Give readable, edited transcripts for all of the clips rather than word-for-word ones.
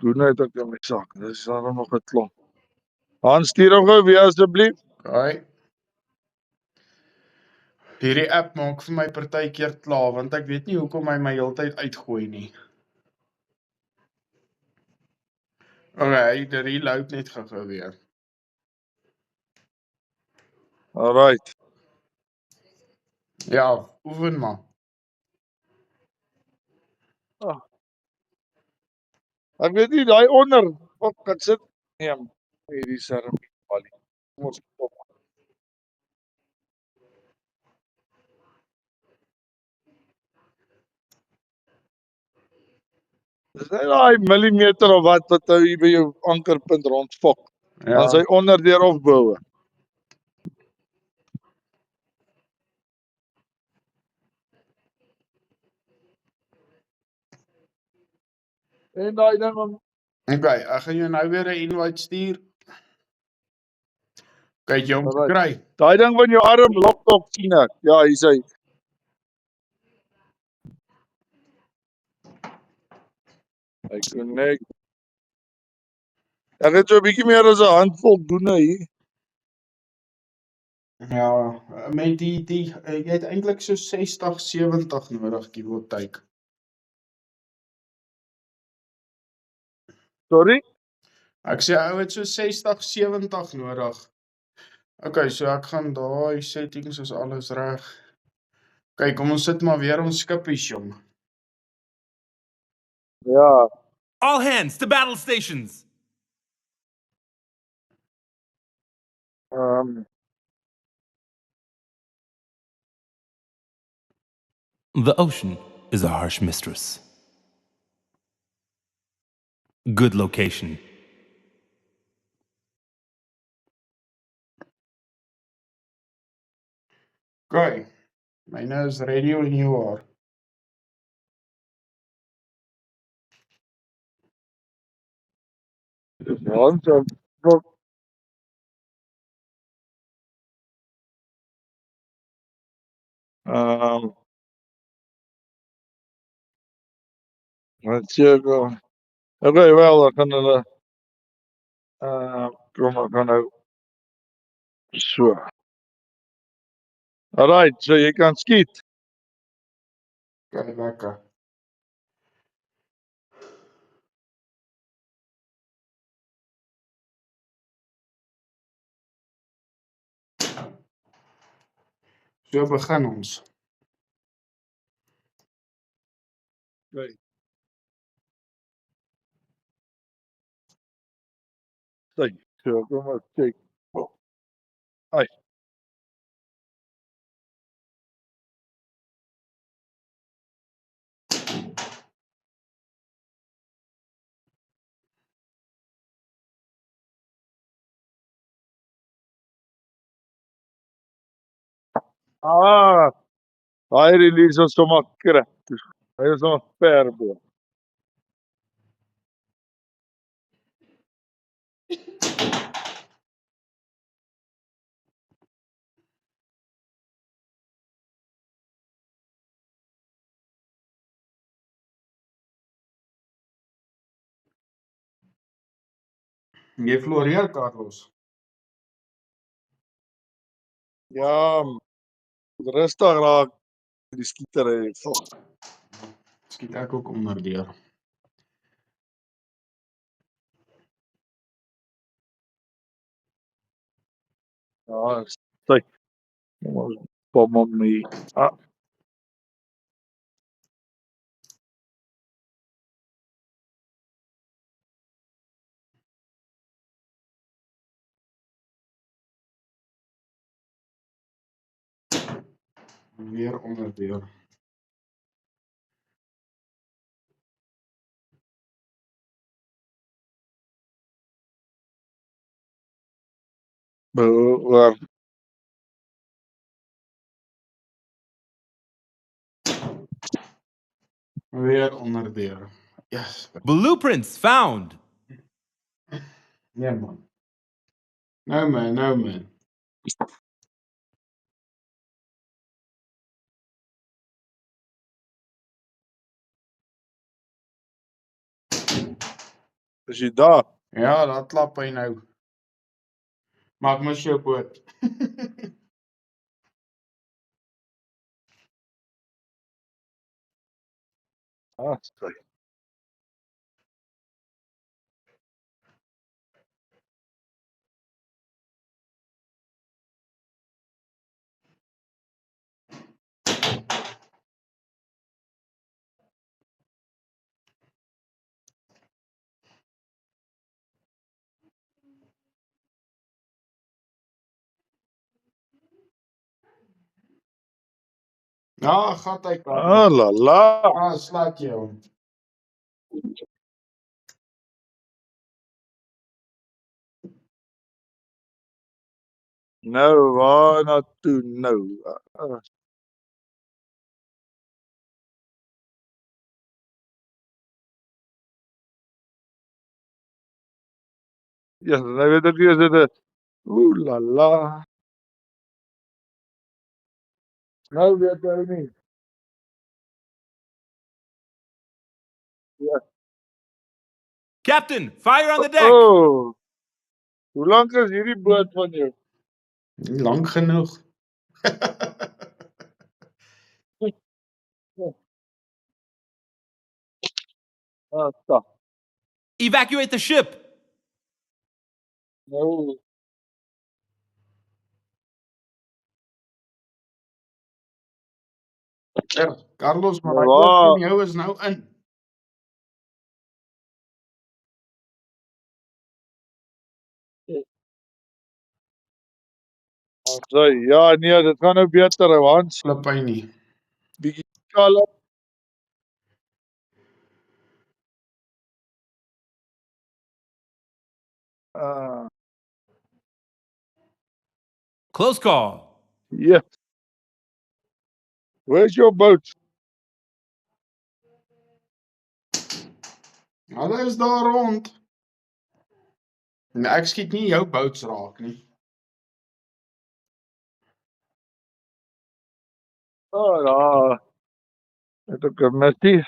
Doen uit ek in my sak. Dis daar nog 'n klomp. Hans, stuur hom gou weer asseblief. Okay. Hierdie app maak vir my partykeer klaar, want ek weet nie hoekom hy my heeltyd uitgooi nie. Okay, die reload net gou weer. Alright. Ja, oefen maar. Ek weet nie daai onder wat kan sit neem hierdie seremonialie. Kom ons stop. Dis net daai millimeter of wat jy by jou ankerpunt rondfok. Dan is hy onder deur of bo. En daai ding om Okay, ek gaan jou nou weer 'n invite stuur. Kyk jy hom Alright. kry. daai ding van jou arm laptop sien ek. Ja, hier's hy. Hy connect. Ek het so 'n bietjie meer as 'n handvol doene hier. Ja, met die jy het eintlik so 60, 70 nodig, give or take. Sorry? Ek sê ou het so 60, 70 nodig. Okay, so ek gaan daai settings is alles reg. Kyk, kom ons sit maar weer ons skippies jong. Ja. All hands to battle stations. The ocean is a harsh mistress. Good location. Okay. Myne is ready when you are. Hans, wat sê ek? Okay, wel, ek gaan hulle kom ek gaan nou so. Alright, so jy kan skiet. Okay, lekker. So begin ons. Okay. Sê, so kom ek kyk. Ai. Daai release is sommer kry. Hy is nog ver bo. Jy floreer, Carlos. Ja, rustig raak die skietery. Skiet ek ook onder deur. Ja, sê. Kom ons kom op my. Weer onder deur. Bo. Weer onder deur. Yes. Blueprints found. Nee man. No man. Is jy daar? Ja, dat klap hy nou. Maar ek mis jou boot. Sorry. Ja, gat hy kan. La la. Slaat jy hom. Nou, waar na toe nou? Ja, nou weet ek nie as dit la la. Nou weet ek nie. Ja. Captain, fire on the deck! Oh. Hoe lank is hierdie boot van jou? Nie lank genoeg. Stop. Evacuate the ship! Nou. Ja, Carlos, maar Nou, die boot waar? van jou is nou in. Ja, nee, dit gaan nou beter, Hans. Klip hy nie. Bietjie kalm. Close call. Yes. Where's your boat? Hulle is daar rond. En ek skiet nie jou boats raak nie. Ja. Het ook 'n missie.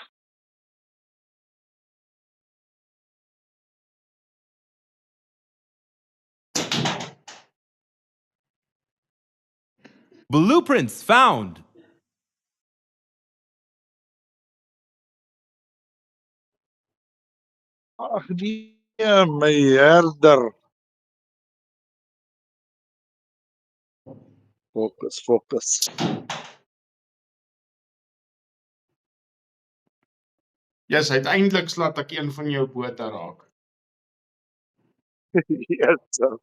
Blueprints found. Ag nee, my herder. Fokus. Yes, uiteindelik slaat ek een van jou bote raak. Yes, sir.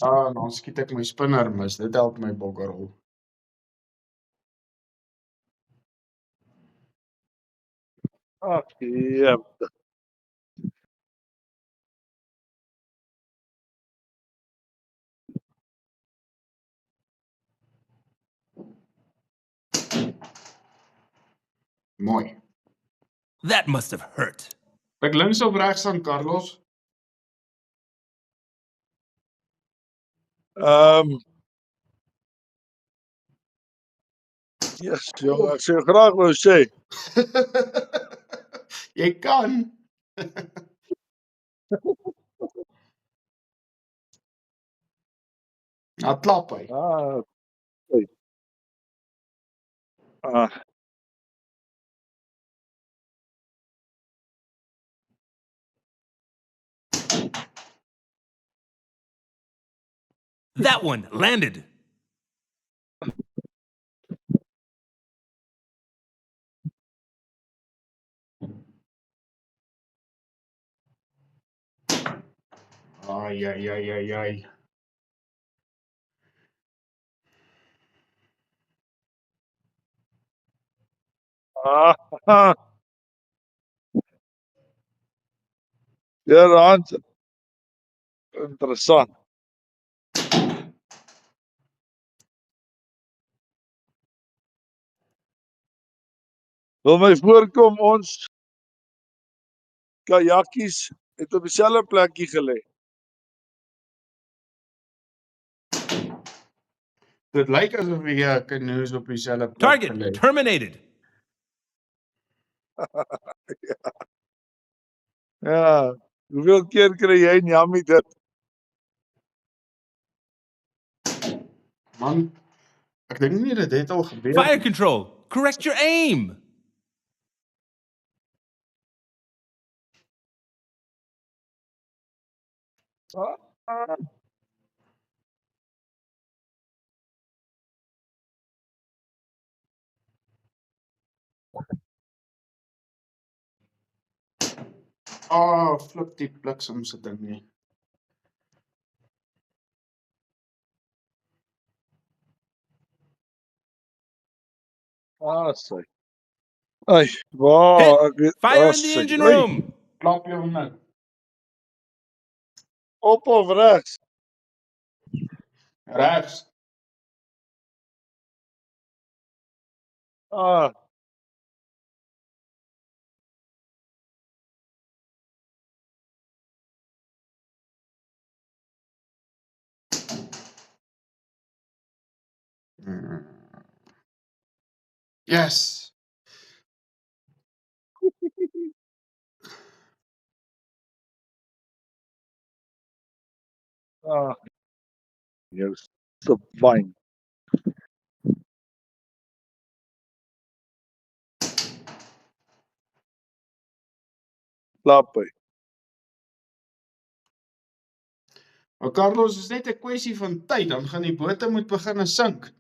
Dan skiet ek my spinner mis. Dit help my bokkerrol. Ag ja. Mooi. That must have hurt. Ek links of regs aan Carlos? Yes, jong, ek sê graag wou sê. Jy kan. Nou klap hy. That one landed. Ai. Ja, Hans. Interessant. Wil my voorkom ons kajakkies het op dieselfde plekkie gelê. Dit lyk asof die canoes op dieselfde plek Target gelê. terminated. Ja, hoeveel keer kry jy in Jammie dit? Man, ek dink nie dit het al gebeur Fire nie. control! Correct your aim! Ah, Flip die bliksem se ding nie. Sy. Ai, waar, ek weet, Fire in the sy. engine Ai, room! Klap jou nou. op of regs? Regs. Ah, Yes. ah, jou stapwyn. Klap hy. Maar Carlos, is net 'n kwessie van tyd, dan gaan die bote moet begin sink.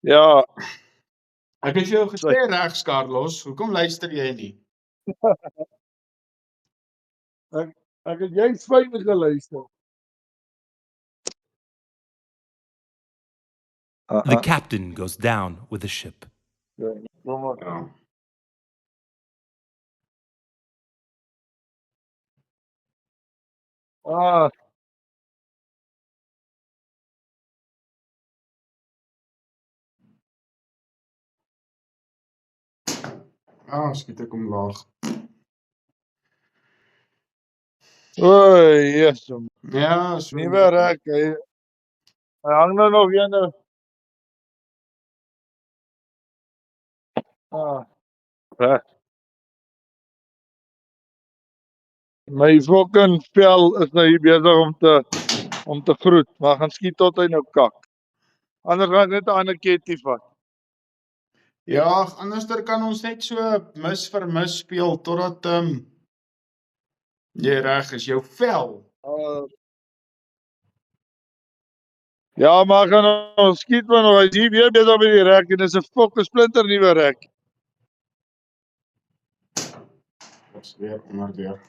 Ja, Ek het vir jou gesê regs, Carlos, hoekom luister jy nie? ek het juist fyn geluister. The captain goes down with the ship. Ja, kom maar. Ja. Ah, Skiet ek hom laag. oei, Jesus. Ja, so. Nie meer rek, hy hang nou nog ene. Ah, reg. My fucking vel is nou hier besig om te groet, maar gaan skiet tot hy nou kak. Anders gaan ek net 'n ander ketty vat. Ja, anderster kan ons net so mis vir mis speel totdat jy reg is, jou vel. Ja, maar gaan ons skiet maar nog, hy is hier weer besig met die rek en dis 'n fucking splinter nuwe rek. Ons weer onder deur.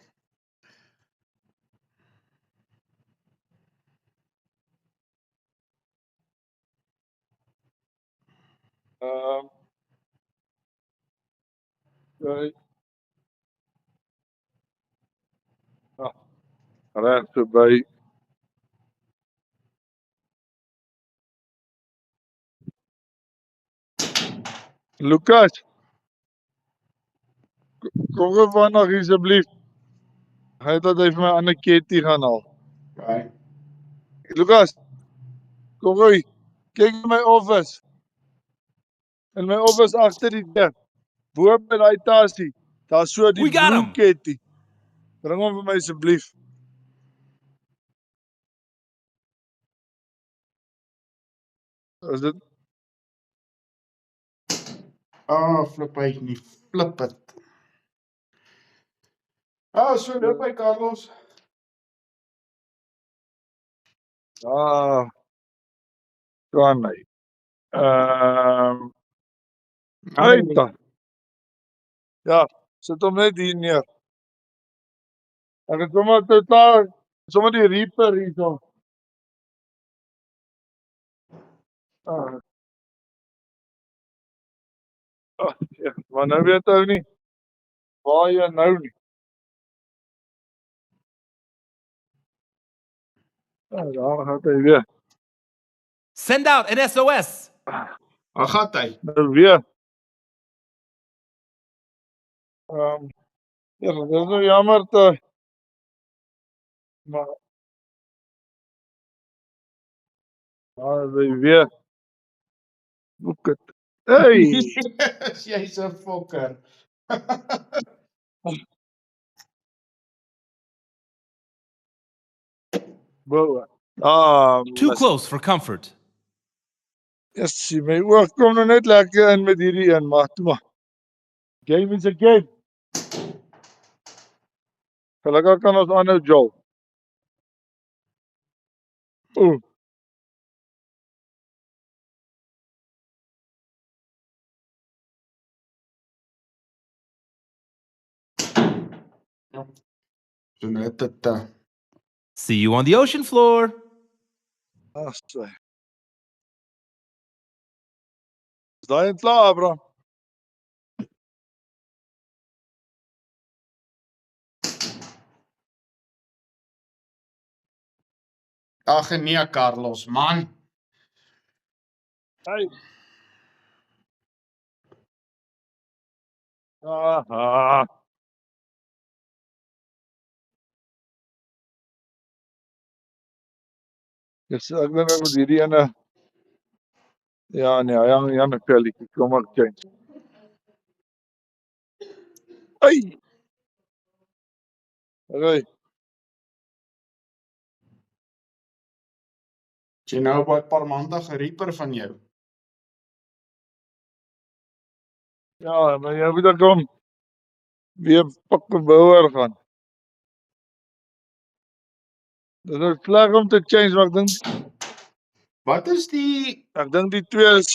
Sorry. Reg so by. Lucas. Kom gou vanaand asseblief. Hy het dat hy vir my 'n ander ketty gaan haal. Okay. Lucas. Kom gou. Kyk in my office. In my office agter die deur. Bo by daai tasie. Daar's so die We got blue him. ketty. Bring hom vir my asseblief. Is dit Flip hy nie. Flip het. So loop hy, Carlos. kan hy. Uit dan. Ja, sit hom net hier neer. Ek het sommer totaal sommer die Reaper hierso. Ja, maar nou weet ou nie waar jy nou nie. Daar gaan hy weer. Send out an SOS! Waar gaan hy? Nou weer. Ja, dit is nou jammer te maar daar is hy weer. Look het. Hey. Jy's 'n fokker. Bo. Too close for comfort. Yes, my oog kom nou net lekker in met hierdie een, maar toe maar. Game is a game. Gelukkig kan ons aanhou jol. Oeh. So net dit. See you on the ocean floor. Ag, sy. Is daai een klaar, Abraham? Ag nee, Carlos, man. Hey. Aha. Yes, ek dink ek moet hierdie ene. Ja, nee, Jan Pelly, kom maar change. Hey. Okay. Jy nou op 'n paar maande gerieper van jou. Ja, maar jy moet dan kom. Weer pak bouer gaan. Dit is sleg om te change, maar Wat is die ek dink die twee is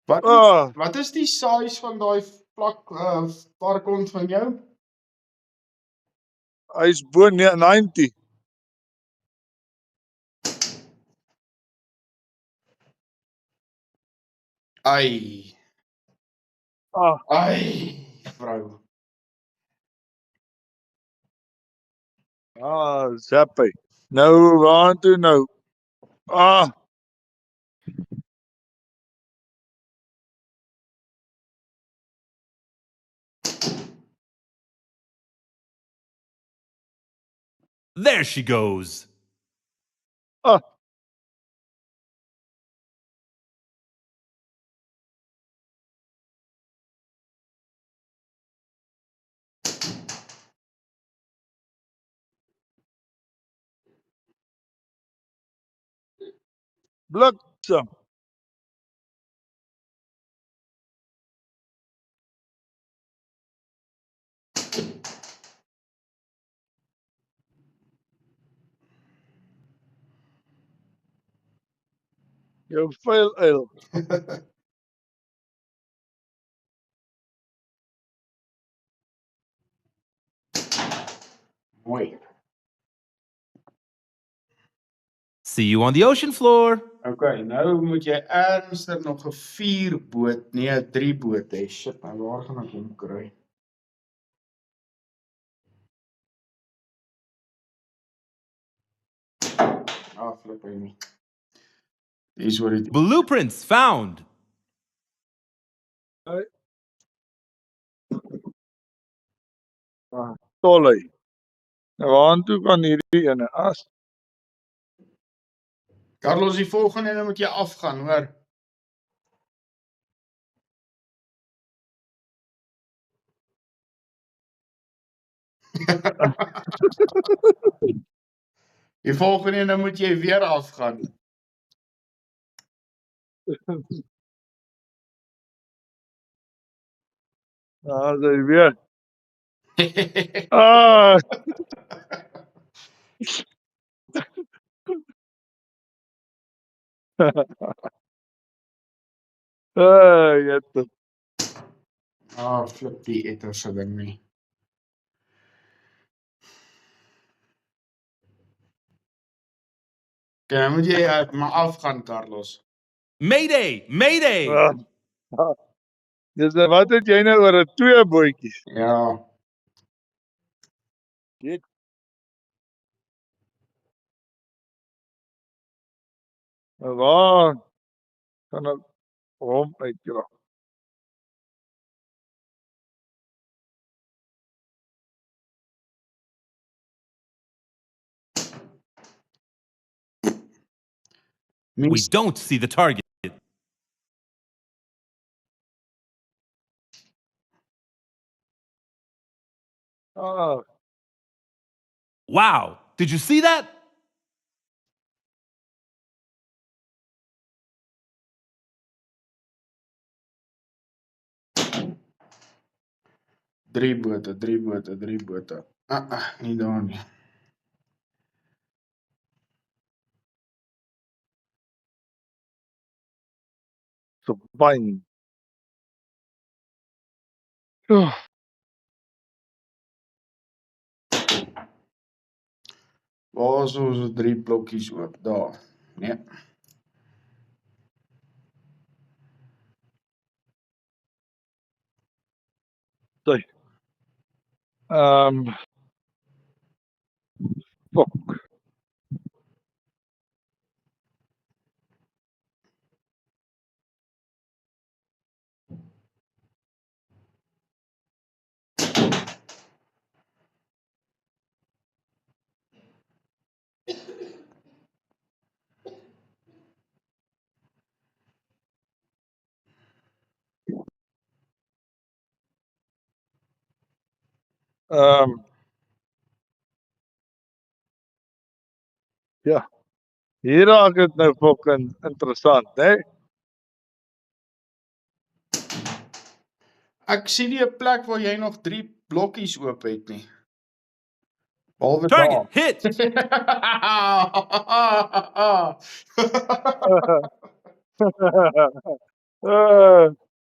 wat is die size van daai vlak varkond van jou? hy's bo 90. Ai. Ai, vrou. Zappy. Nou, waar toe nou? There she goes. Bliksem. Jou vuil uil. Mooi. See you on the ocean floor. Okay, nou moet jy ernstig nog 'n 4 boot, nee, 'n 3 boot hê. Shit, nou waar gaan ek hom kry? Flip hy nie. Dis wat dit. Blueprints found. Tolley. Nou, waar toe kan hierdie ene as? Carlos, die volgende ene moet jy afgaan, hoor. Die volgende ene moet jy weer afgaan. Sy weer. Jette. Flip die etterse ding nie. Okay, nou moet jy maar afgaan, Carlos. Mayday! Mayday! Dis wat het jy nou oor 'n 2 bootjies? Ja. Nou, waar kan ek hom uitkry? We don't see the target. Ah, Wow, did you see that? Drie bote. Nie daar nie. so fyn. Oh, Waar is ons 3 blokkies oop? Daar. Nee. sorry. Fuck. Ja. Hier raak dit nou fucking interessant, né? Ek sien nie 'n plek waar jy nog 3 blokkies oop het nie. Behalwe Target daar. hit.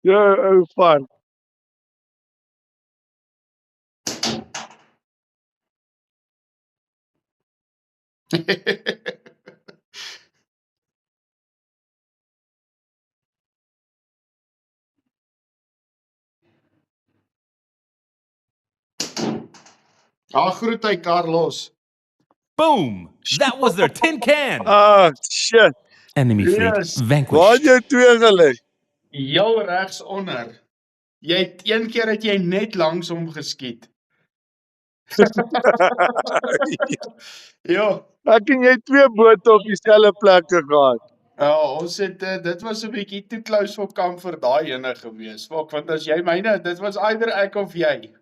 Ja, ou van. Groet hy Carlos. Boom! That was their tin can. Ah, shit. Enemy Yes. fleet Waar vanquished. het jy twee gelê? Heel regs onder. Jy het een keer het jy net langs hom geskiet. Ja. Ek en jy twee bote op dieselfde plekke gehad. Ja, ons het dit was 'n bietjie too close for comfort daai ene gewees. Fok, want as jy myne, dit was either ek of jy.